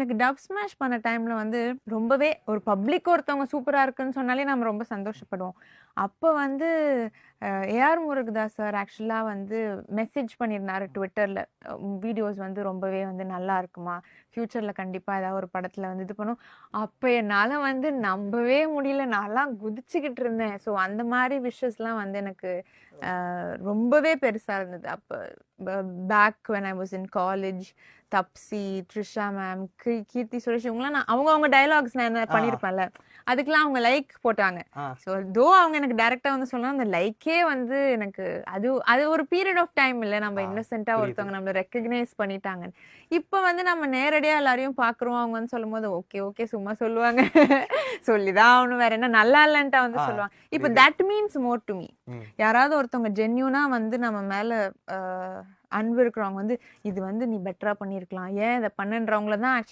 எனக்கு dub smash பண்ண டைம்ல வந்து ரொம்பவே ஒரு பப்ளிக் ஒருத்தவங்க சூப்பரா இருக்குன்னு சொன்னாலே நம்ம ரொம்ப சந்தோஷப்படுவோம். அப்ப வந்து ஏஆர் முருகதாஸ் சார் ஆக்சுவலா வந்து மெசேஜ் பண்ணியிருந்தாரு ட்விட்டர்ல. வீடியோஸ் வந்து ரொம்பவே வந்து நல்லா இருக்குமா, ஃபியூச்சர்ல கண்டிப்பா ஏதாவது ஒரு படத்துல வந்து இது பண்ணும். அப்ப என்னால வந்து நம்பவே முடியல. நான்லாம் குதிச்சுக்கிட்டு இருந்தேன். ஸோ அந்த மாதிரி விஷஸ்லாம் வந்து எனக்கு ரொம்பவே பெருசா இருந்தது. அப்ப back when I was in college, Taapsee, Trisha ma'am, Keerthy Suresh இவங்கலாம் நான் அவங்க டயலாக்ஸ் நான் என்ன பண்ணியிருப்பேன்ல, அதுக்கெல்லாம் அவங்க லைக் போட்டாங்க. ஸோ தோ அவங்க எனக்கு டைரக்டா வந்து சொன்னா அந்த லைக்கே வந்து எனக்கு அது அது ஒரு பீரியட் ஆஃப் டைம் இல்ல, நம்ம இன்னசென்ட்டா ஒருத்தவங்க நம்மள ரெக்கக்னைஸ் பண்ணிட்டாங்க. இப்ப வந்து நம்ம நேரடியா எல்லாரையும் பாக்குறோம், அவங்க வந்து சொல்லும் போது ஓகே ஓகே சும்மா சொல்லுவாங்க சொல்லிதான் அவனு வேற என்ன நல்லா இல்லன்ட்டா வந்து சொல்லுவாங்க. இப்ப that means more to me. யாராவது ஒருத்தவங்க ஜென்யூனா வந்து நம்ம மேல அன்பு இருக்கிறவங்க வந்து இது வந்து நீ பெட்டரா பண்ணிருக்கலாம், ஏன் இதை பண்ணுன்றவங்கள தான் ஆக்சுவலா